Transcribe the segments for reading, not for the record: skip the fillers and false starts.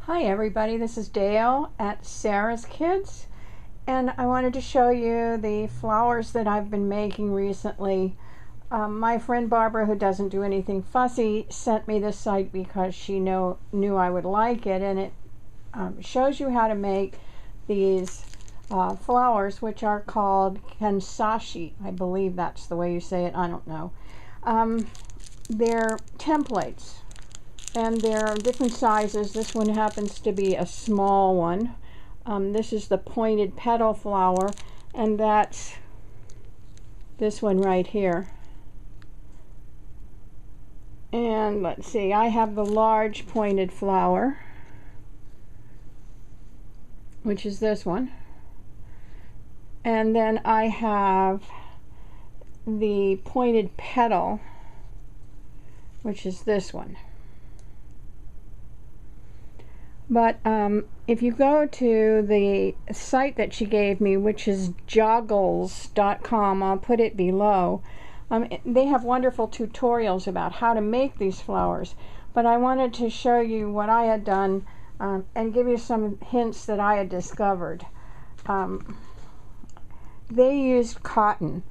Hi everybody, this is Dale at Sarah's Kids, and I wanted to show you the flowers that I've been making recently. My friend Barbara, who doesn't do anything fussy, sent me this site because she knew I would like it, and it shows you how to make these flowers, which are called Kanzashi. I believe that's the way you say it, I don't know. They're templates. And there are different sizes. This one happens to be a small one. This is the pointed petal flower, and that's this one right here. And let's see, I have the large pointed flower, which is this one. And then I have the pointed petal, which is this one. But if you go to the site that she gave me, which is joggles.com, I'll put it below, they have wonderful tutorials about how to make these flowers. But I wanted to show you what I had done and give you some hints that I had discovered. They used cotton.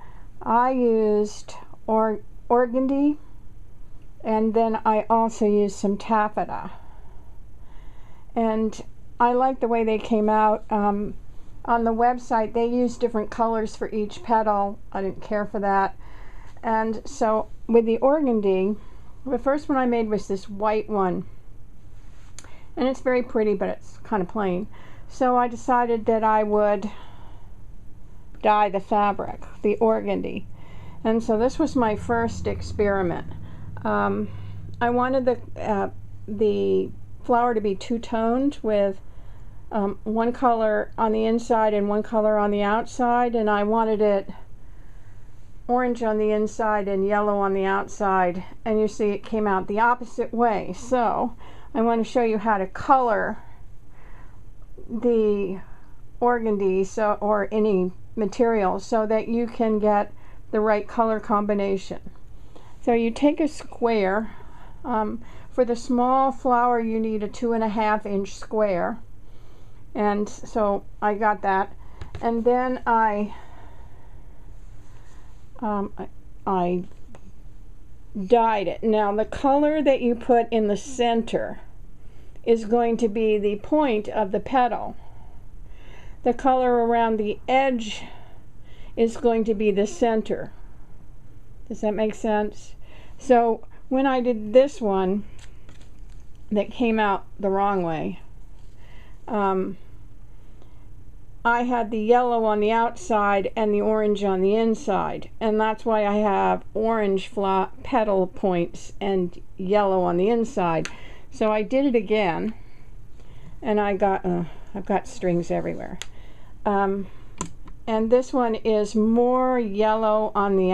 I used organdy, and then I also used some taffeta. And I like the way they came out. On the website they use different colors for each petal. I didn't care for that. And so with the organdy, the first one I made was this white one, and it's very pretty, but it's kind of plain. So I decided that I would dye the fabric, the organdy. And so this was my first experiment. I wanted the flower to be two-toned, with one color on the inside and one color on the outside, and I wanted it orange on the inside and yellow on the outside, and you see it came out the opposite way. So I want to show you how to color the organdy or any material so that you can get the right color combination. So you take a square. For the small flower you need a 2.5 inch square, and so I got that, and then I dyed it. Now the color that you put in the center is going to be the point of the petal. The color around the edge is going to be the center. Does that make sense? So when I did this one that came out the wrong way, I had the yellow on the outside and the orange on the inside, and that's why I have orange petal points and yellow on the inside. So I did it again, and I've got strings everywhere. And this one is more yellow on the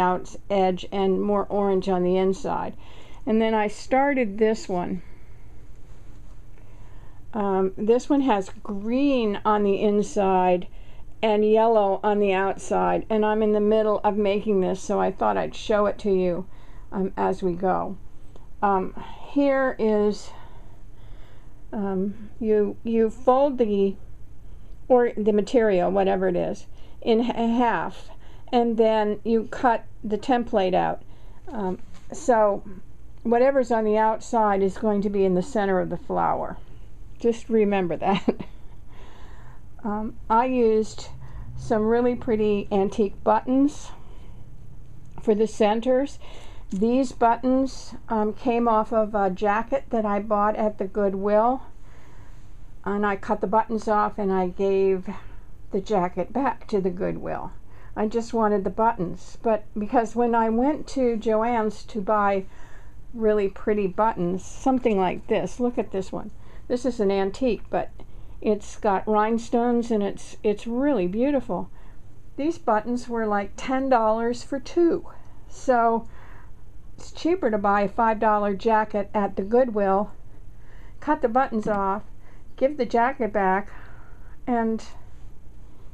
edge and more orange on the inside. And then I started this one. This one has green on the inside and yellow on the outside, and I'm in the middle of making this, so I thought I'd show it to you as we go. Here is you fold the material, whatever it is, in half, and then you cut the template out. So whatever's on the outside is going to be in the center of the flower. Just remember that. I used some really pretty antique buttons for the centers. These buttons came off of a jacket that I bought at the Goodwill, and I cut the buttons off and I gave the jacket back to the Goodwill. I just wanted the buttons, but because when I went to Joann's to buy really pretty buttons, something like this, look at this one. This is an antique, but it's got rhinestones and it's really beautiful. These buttons were like $10 for two. So it's cheaper to buy a $5 jacket at the Goodwill, cut the buttons off, give the jacket back, and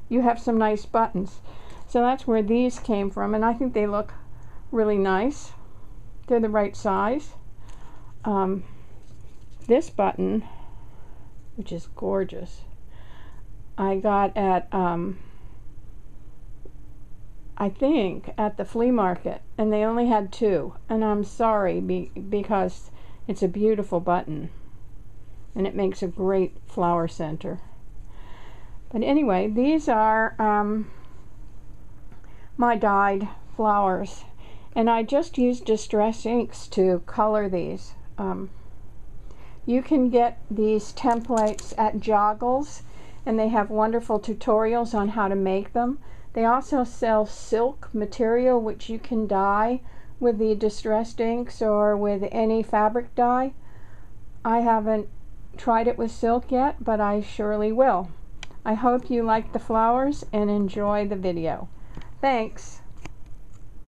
you have some nice buttons. So that's where these came from, and I think they look really nice. They're the right size. This button which is gorgeous. I got at I think at the flea market, and they only had 2, and I'm sorry because it's a beautiful button and it makes a great flower center. But anyway, these are my dyed flowers, and I just used distress inks to color these. You can get these templates at Joggles, and they have wonderful tutorials on how to make them. They also sell silk material, which you can dye with the distressed inks or with any fabric dye. I haven't tried it with silk yet, but I surely will. I hope you like the flowers and enjoy the video. Thanks.